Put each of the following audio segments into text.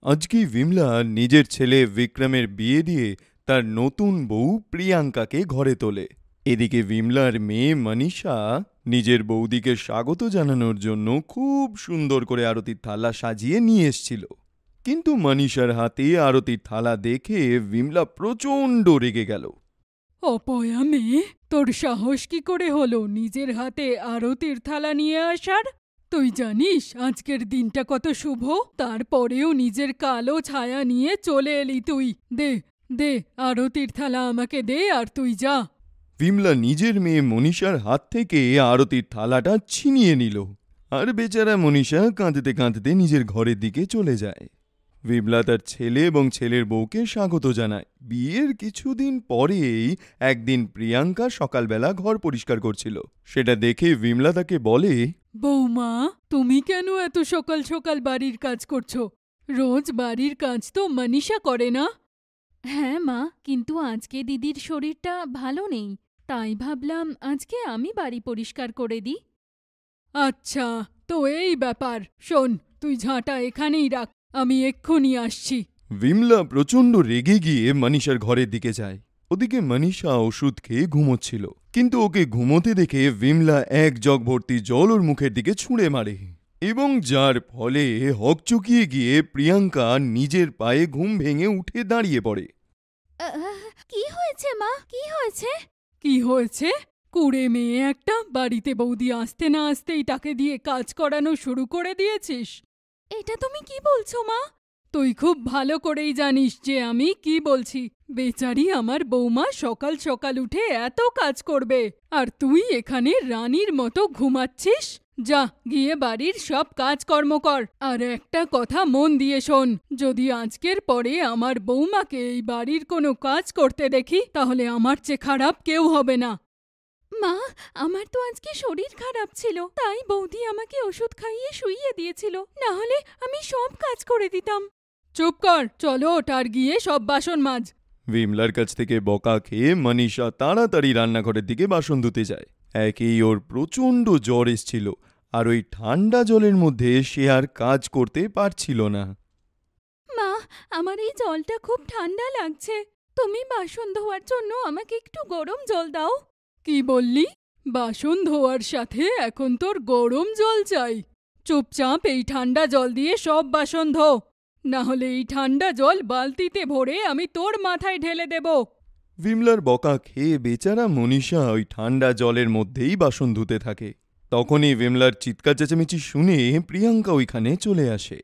আজকেই বিমলা নিজের ছেলে বিক্রমের বিয়ে দিয়ে তার নতুন বউ প্রিয়াঙ্কাকে ঘরে তোলে। এদিকে বিমলার মেয়ে মনীষা নিজের বৌদিকে স্বাগত জানানোর জন্য খুব সুন্দর করে আরতির থালা সাজিয়ে নিয়ে এসছিল। কিন্তু মনীষার হাতে আরতির থালা দেখে বিমলা প্রচণ্ড রেগে গেল। অপয়া মেয়ে, তোর সাহস কি করে হলো নিজের হাতে আরতির থালা নিয়ে আসার? তুই জানিস আজকের দিনটা কত শুভ, তারপরেও নিজের কালো ছায়া নিয়ে চলে এলি তুই। দে দে আরতির থালা আমাকে দে আর তুই যা। বিমলা নিজের মেয়ে মনীষার হাত থেকে আরতির থালাটা ছিনিয়ে নিল, আর বেচারা মনীষা কাঁদতে কাঁদতে নিজের ঘরের দিকে চলে যায়। বিমলা তার ছেলে এবং ছেলের বউকে স্বাগত জানায়। বিয়ের কিছুদিন পরেই একদিন প্রিয়াঙ্কা সকালবেলা ঘর পরিষ্কার করছিল। সেটা দেখে বিমলা তাকে বলে, বৌমা, তুমি কেন এত সকাল সকাল বাড়ির কাজ করছো? রোজ বাড়ির কাজ তো মনীষা করে না? হ্যাঁ মা, কিন্তু আজকে দিদির শরীরটা ভালো নেই, তাই ভাবলাম আজকে আমি বাড়ি পরিষ্কার করে দিই। আচ্ছা, তো এই ব্যাপার। শোন, তুই ঝাঁটা এখানেই রাখ, আমি এক্ষুনি আসছি। বিমলা প্রচণ্ড রেগে গিয়ে মনীষার ঘরের দিকে যায়। ওদিকে মনীষা ওষুধ খেয়ে ঘুমোচ্ছিল, কিন্তু ওকে ঘুমোতে দেখে বিমলা এক জগ ভর্তি জল ওর মুখের দিকে ছুঁড়ে মারে, এবং যার ফলে হকচকিয়ে গিয়ে প্রিয়াঙ্কা নিজের পায়ে ঘুম ভেঙে উঠে দাঁড়িয়ে পড়ে। কি হয়েছে মা, কি হয়েছে? কি হয়েছে? কুড়ে মেয়ে একটা, বাড়িতে বৌদি আসতে না আসতেই তাকে দিয়ে কাজ করানো শুরু করে দিয়েছিস। এটা তুমি কি বলছো মা? তুই খুব ভালো করেই জানিস যে আমি কি বলছি। বেচারি আমার বৌমা সকাল সকাল উঠে এত কাজ করবে, আর তুই এখানে রানীর মতো ঘুমাচ্ছিস। যা, গিয়ে বাড়ির সব কাজকর্ম কর। আর একটা কথা মন দিয়ে শোন, যদি আজকের পরে আমার বৌমাকে এই বাড়ির কোনো কাজ করতে দেখি, তাহলে আমার চেয়ে খারাপ কেউ হবে না। মা, আমার তো আজকে শরীর খারাপ ছিল, তাই বৌদি আমাকে ওষুধ খাইয়ে শুইয়ে দিয়েছিল, না হলে আমি সব কাজ করে দিতাম। চুপ কর, চলো ওটার গিয়ে সব বাসন মাজ। বিমলার কাছ থেকে বকা খেয়ে মনীষা তাড়াতাড়ি রান্নাঘরের দিকে বাসন ধুতে যায়। একেই ওর প্রচণ্ড জ্বর এসছিল, আর ওই ঠান্ডা জলের মধ্যে সে আর কাজ করতে পারছিল না। মা, আমার এই জলটা খুব ঠান্ডা লাগছে, তুমি বাসন ধোয়ার জন্য আমাকে একটু গরম জল দাও। কি বললি? বাসন ধোয়ার সাথে এখন তোর গরম জল চাই? চুপচাপ এই ঠান্ডা জল দিয়ে সব বাসন ধো, না হলে এই ঠান্ডা জল বালতিতে ভরে আমি তোর মাথায় ঢেলে দেব। বিমলার বকা খেয়ে বেচারা মনীষা ওই ঠান্ডা জলের মধ্যেই বাসন ধুতে থাকে। তখনই বিমলার চিৎকার চেঁচামেচি শুনে প্রিয়াঙ্কা ওইখানে চলে আসে।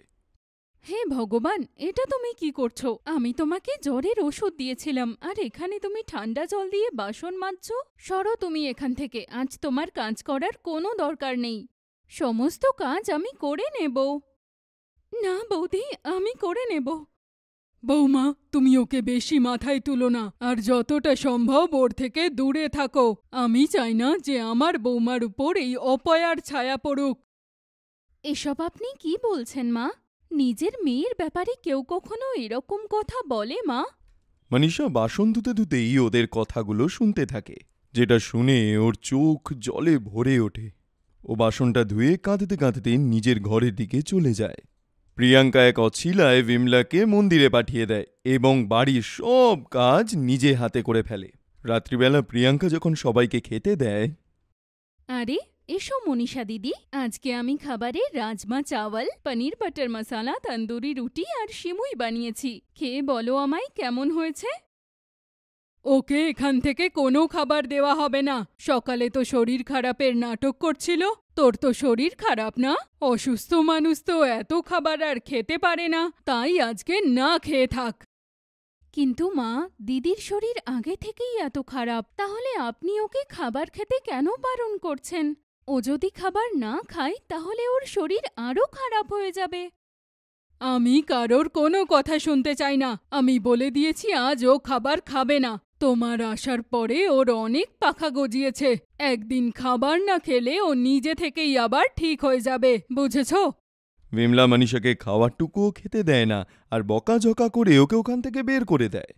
হে ভগবান, এটা তুমি কি করছো? আমি তোমাকে জ্বরের ওষুধ দিয়েছিলাম, আর এখানে তুমি ঠান্ডা জল দিয়ে বাসন মাজছো? সরো তুমি এখান থেকে, আজ তোমার কাজ করার কোনো দরকার নেই। সমস্ত কাজ আমি করে নেব। না বৌদি, আমি করে নেব। বৌমা, তুমি ওকে বেশি মাথায় তুলো না, আর যতটা সম্ভব ওর থেকে দূরে থাকো। আমি চাই না যে আমার বৌমার উপর এই অপয়ার ছায়া পড়ুক। এসব আপনি কি বলছেন মা? নিজের মেয়ের ব্যাপারে কেউ কখনো এরকম কথা বলে মা? মনীষা বাসন ধুতে ধুতেই ওদের কথাগুলো শুনতে থাকে, যেটা শুনে ওর চোখ জলে ভরে ওঠে। ও বাসনটা ধুয়ে কাঁদতে কাঁদতে নিজের ঘরের দিকে চলে যায়। প্রিয়াঙ্কা এক অছিলায় বিমলাকে মন্দিরে পাঠিয়ে দেয় এবং বাড়ির সব কাজ নিজে হাতে করে ফেলে। রাত্রিবেলা প্রিয়াঙ্কা যখন সবাইকে খেতে দেয়, আরে এসো মনীষা দিদি, আজকে আমি খাবারে রাজমা চাওয়াল, পনির বাটার মশালা, তন্দুরি রুটি আর সিমুই বানিয়েছি। খেয়ে বলো আমায় কেমন হয়েছে। ওকে এখান থেকে কোনো খাবার দেওয়া হবে না। সকালে তো শরীর খারাপের নাটক করছিল। তোর তো শরীর খারাপ না? অসুস্থ মানুষ তো এত খাবার আর খেতে পারে না, তাই আজকে না খেয়ে থাক। কিন্তু মা, দিদির শরীর আগে থেকেই এত খারাপ, তাহলে আপনি ওকে খাবার খেতে কেন বারণ করছেন? ও যদি খাবার না খায় তাহলে ওর শরীর আরও খারাপ হয়ে যাবে। আমি কারোর কোনো কথা শুনতে চাই না। আমি বলে দিয়েছি আজ ও খাবার খাবে না। তোমার আসার পরে ওর অনেক পাখা গজিয়েছে। একদিন খাবার না খেলে ও নিজে থেকেই আবার ঠিক হয়ে যাবে, বুঝেছ? বিমলা মনীষাকে খাওয়ারটুকুও খেতে দেয় না, আর বকাঝকা করে ওকে ওখান থেকে বের করে দেয়।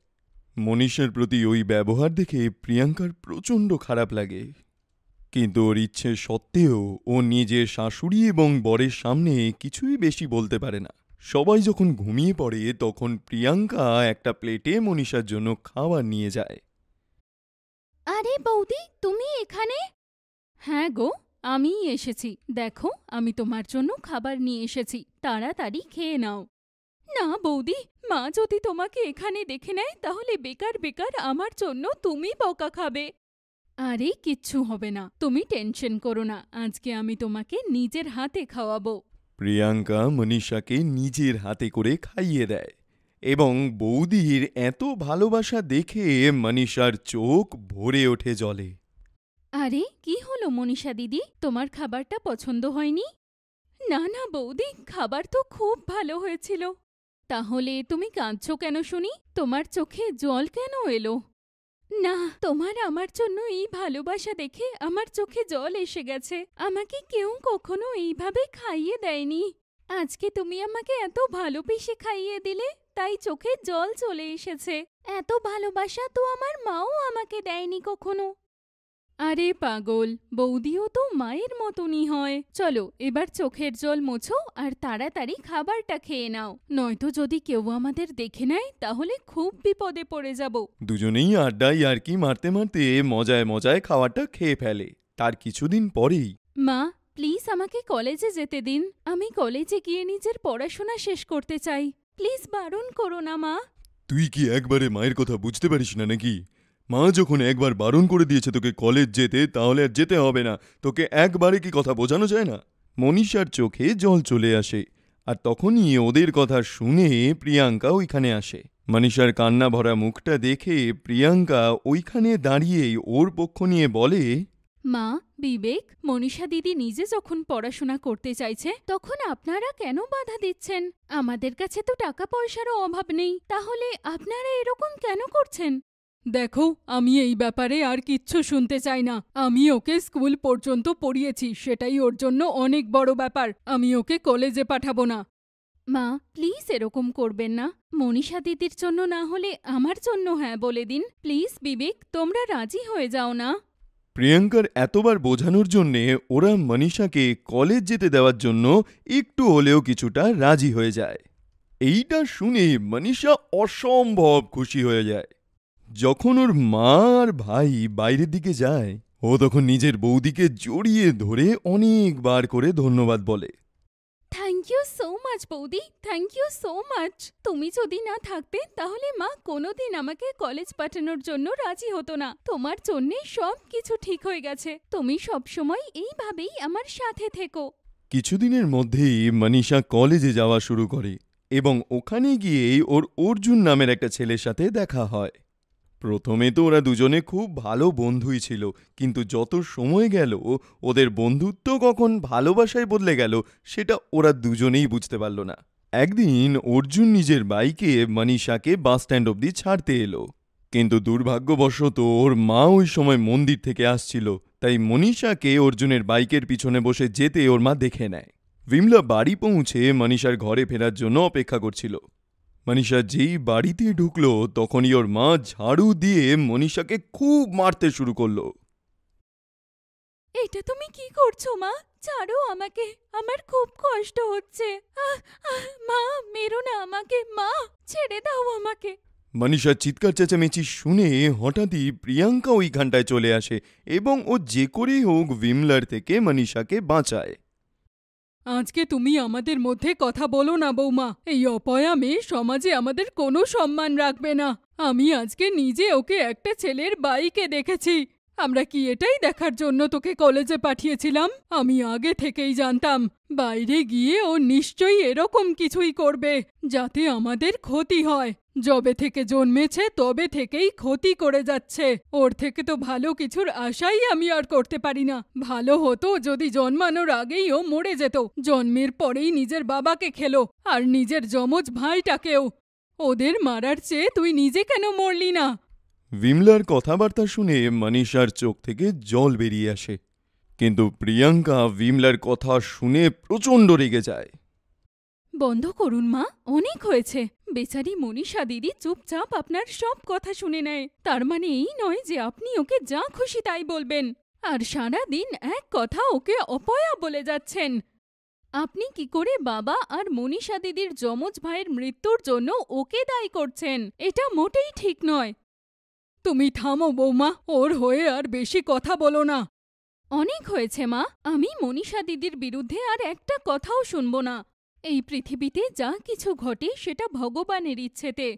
মনীষার প্রতি ওই ব্যবহার দেখে প্রিয়াঙ্কার প্রচণ্ড খারাপ লাগে, কিন্তু ওর ইচ্ছে সত্ত্বেও ও নিজের শাশুড়ি এবং বরের সামনে কিছুই বেশি বলতে পারে না। সবাই যখন ঘুমিয়ে পড়ে তখন প্রিয়াঙ্কা একটা প্লেটে মনীষার জন্য খাবার নিয়ে যায়। আরে বৌদি, তুমি এখানে? হ্যাঁ গো, আমিই এসেছি। দেখো, আমি তোমার জন্য খাবার নিয়ে এসেছি, তাড়াতাড়ি খেয়ে নাও। না বৌদি, মা যদি তোমাকে এখানে দেখে নেয় তাহলে বেকার বেকার আমার জন্য তুমি বকা খাবে। আরে কিচ্ছু হবে না, তুমি টেনশন করো না, আজকে আমি তোমাকে নিজের হাতে খাওয়াবো। প্রিয়াঙ্কা মনীষাকে নিজের হাতে করে খাইয়ে দেয় এবং বৌদির এত ভালোবাসা দেখে মনীষার চোখ ভরে ওঠে জলে। আরে কি হলো মনীষা দিদি, তোমার খাবারটা পছন্দ হয়নি? না না বৌদি, খাবার তো খুব ভালো হয়েছিল। তাহলে তুমি কাঁদছো কেন শুনি? তোমার চোখে জল কেন এলো? না, তোমার আমার জন্য এই ভালোবাসা দেখে আমার চোখে জল এসে গেছে। আমাকে কেউ কখনো এইভাবে খাইয়ে দেয়নি। আজকে তুমি আমাকে এত ভালোবেসে খাইয়ে দিলে, তাই চোখে জল চলে এসেছে। এত ভালোবাসা তো আমার মাও আমাকে দেয়নি কখনো। আরে পাগল, বৌদিও তো মায়ের মতনই হয়। চলো এবার চোখের জল মোছো আর তাড়াতাড়ি খাবারটা খেয়ে নাও, নয়তো যদি কেউ আমাদের দেখে নেয় তাহলে খুব বিপদে পড়ে যাব। দুজনেই আড্ডায় ইয়ার্কি মারতে মারতে মজায় মজায় খাবারটা খেয়ে ফেলে। তার কিছুদিন পরেই মা, প্লিজ আমাকে কলেজে যেতে দিন। আমি কলেজে গিয়ে নিজের পড়াশোনা শেষ করতে চাই। প্লিজ বারণ করো না মা। তুই কি একবারে মায়ের কথা বুঝতে পারিস না নাকি? মা যখন একবার বারণ করে দিয়েছে তোকে কলেজ যেতে, তাহলে আর যেতে হবে না। তোকে একবারে কি কথা বোঝানো যায় না? মনীষার চোখে জল চলে আসে আর তখনই ওদের কথা শুনে প্রিয়াঙ্কা ওইখানে আসে। মনীষার কান্না ভরা মুখটা দেখে প্রিয়াঙ্কা ওইখানে দাঁড়িয়েই ওর পক্ষ নিয়ে বলে, মা, বিবেক, মনীষা দিদি নিজে যখন পড়াশোনা করতে চাইছে তখন আপনারা কেন বাধা দিচ্ছেন? আমাদের কাছে তো টাকা পয়সারও অভাব নেই, তাহলে আপনারা এরকম কেন করছেন? দেখো, আমি এই ব্যাপারে আর কিচ্ছু শুনতে চাই না। আমি ওকে স্কুল পর্যন্ত পড়িয়েছি, সেটাই ওর জন্য অনেক বড় ব্যাপার। আমি ওকে কলেজে পাঠাবো না। মা, প্লিজ এরকম করবেন না। মনীষা দিদির জন্য না হলে আমার জন্য হ্যাঁ বলে দিন। প্লিজ বিবেক, তোমরা রাজি হয়ে যাও না। প্রিয়াঙ্কার এতবার বোঝানোর জন্যে ওরা মনীষাকে কলেজ যেতে দেওয়ার জন্য একটু হলেও কিছুটা রাজি হয়ে যায়। এইটা শুনে মনীষা অসম্ভব খুশি হয়ে যায়। যখন ওর মা আর ভাই বাইরের দিকে যায়, ও তখন নিজের বৌদিকে জড়িয়ে ধরে অনেকবার করে ধন্যবাদ বলে। থ্যাংক ইউ সো মাচ বৌদি, থ্যাংক ইউ সো মাচ। তুমি যদি না থাকতে তাহলে মা কোনোদিন আমাকে কলেজ পাঠানোর জন্য রাজি হতো না। তোমার জন্যে সব কিছু ঠিক হয়ে গেছে। তুমি সবসময় এইভাবেই আমার সাথে থেকো। কিছুদিনের মধ্যেই মনীষা কলেজে যাওয়া শুরু করে এবং ওখানে গিয়েই ওর অর্জুন নামের একটা ছেলের সাথে দেখা হয়। প্রথমে তো ওরা দুজনে খুব ভালো বন্ধুই ছিল, কিন্তু যত সময় গেল ওদের বন্ধুত্ব কখন ভালোবাসায় বদলে গেল সেটা ওরা দুজনেই বুঝতে পারল না। একদিন অর্জুন নিজের বাইকে মনীষাকে বাসস্ট্যান্ড অবধি ছাড়তে এলো, কিন্তু দুর্ভাগ্যবশত ওর মা ওই সময় মন্দির থেকে আসছিল, তাই মনীষাকে অর্জুনের বাইকের পিছনে বসে যেতে ওর মা দেখে নেয়। বিমলা বাড়ি পৌঁছে মনীষার ঘরে ফেরার জন্য অপেক্ষা করছিল। মনীষা যেই বাড়িতে ঢুকল তখনই ওর মা ঝাড়ু দিয়ে মনীষাকে খুব মারতে শুরু করলো। এটা তুমি কি করছো মা? ছাড়ো আমাকে, আমার খুব কষ্ট হচ্ছে। মা, মেরো না আমাকে, মা ছেড়ে দাও আমাকে। মনীষার চিৎকার চেঁচামেচি শুনে হঠাৎই প্রিয়াঙ্কা ওইখানটায় চলে আসে এবং ও যে করেই হোক বিমলার থেকে মনীষাকে বাঁচায়। আজকে তুমি আমাদের মধ্যে কথা বলো না বৌমা। এই অপয়া মেয়ে সমাজে আমাদের কোনো সম্মান রাখবে না। আমি আজকে নিজে ওকে একটা ছেলের বাইকে দেখেছি। আমরা কি এটাই দেখার জন্য তোকে কলেজে পাঠিয়েছিলাম? আমি আগে থেকেই জানতাম বাইরে গিয়ে ও নিশ্চয়ই এরকম কিছুই করবে যাতে আমাদের ক্ষতি হয়। যবে থেকে জন্মেছে তবে থেকেই ক্ষতি করে যাচ্ছে। ওর থেকে তো ভালো কিছুর আশাই আমি আর করতে পারি না। ভালো হতো যদি জন্মানোর আগেই ও মরে যেত। জন্মের পরেই নিজের বাবাকে খেলো আর নিজের যমজ ভাইটাকেও। ওদের মারার চেয়ে তুই নিজে কেন মরলি না? বিমলার কথাবার্তা শুনে মনীষার চোখ থেকে জল বেরিয়ে আসে, কিন্তু প্রিয়াঙ্কা বিমলার কথা শুনে প্রচণ্ড রেগে যায়। বন্ধ করুন মা, অনেক হয়েছে। বেচারি মনীষা দিদি চুপচাপ আপনার সব কথা শুনে নেয়। তার মানে এই নয় যে আপনি ওকে যা খুশি তাই বলবেন আর সারা দিন এক কথা ওকে অপয়া বলে যাচ্ছেন। আপনি কি করে বাবা আর মনীষা দিদির যমজ ভাইয়ের মৃত্যুর জন্য ওকে দায়ী করছেন? এটা মোটেই ঠিক নয়। তুমি থামো বৌমা, ওর হয়ে আর বেশি কথা বলো না। অনেক হয়েছে মা, আমি মনীষা দিদির বিরুদ্ধে আর একটা কথাও শুনব না। এই পৃথিবীতে যা কিছু ঘটে সেটা ভগবানের ইচ্ছেতে,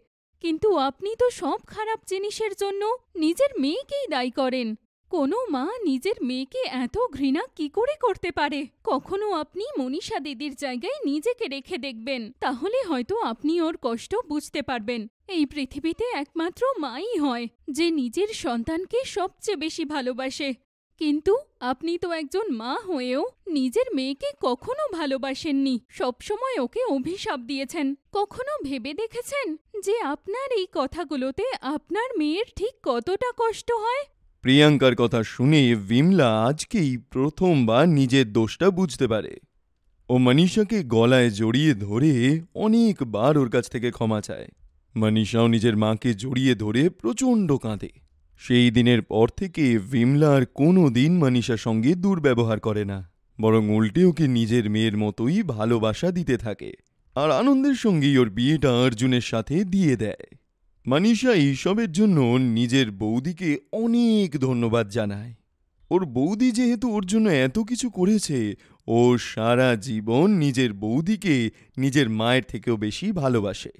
কিন্তু আপনি তো সব খারাপ জিনিসের জন্য নিজের মেয়েকেই দায়ী করেন। কোনো মা নিজের মেয়েকে এত ঘৃণা কি করে করতে পারে? কখনো আপনি মনীষা দিদির জায়গায় নিজেকে রেখে দেখবেন, তাহলে হয়তো আপনি ওর কষ্ট বুঝতে পারবেন। এই পৃথিবীতে একমাত্র মাই হয় যে নিজের সন্তানকে সবচেয়ে বেশি ভালোবাসে, কিন্তু আপনি তো একজন মা হয়েও নিজের মেয়েকে কখনো ভালোবাসেননি, সবসময় ওকে অভিশাপ দিয়েছেন। কখনো ভেবে দেখেছেন যে আপনার এই কথাগুলোতে আপনার মেয়ের ঠিক কতটা কষ্ট হয়? প্রিয়াঙ্কার কথা শুনে বিমলা আজকেই প্রথমবার নিজের দোষটা বুঝতে পারে। ও মনীষাকে গলায় জড়িয়ে ধরে অনেকবার ওর কাছ থেকে ক্ষমা চায়। মনীষাও নিজের মাকে জড়িয়ে ধরে প্রচণ্ড কাঁদে। সেই দিনের পর থেকে বিমলা আর কোনো দিন মনীষার সঙ্গে দুর্ব্যবহার করে না, বরং উল্টে ওকে নিজের মেয়ের মতোই ভালোবাসা দিতে থাকে, আর আনন্দের সঙ্গেই ওর বিয়েটা অর্জুনের সাথে দিয়ে দেয়। মনীষা এইসবের জন্য নিজের বৌদিকে অনেক ধন্যবাদ জানায়। ওর বৌদি যেহেতু ওর জন্য এত কিছু করেছে, ও সারা জীবন নিজের বৌদিকে নিজের মায়ের থেকেও বেশি ভালোবাসে।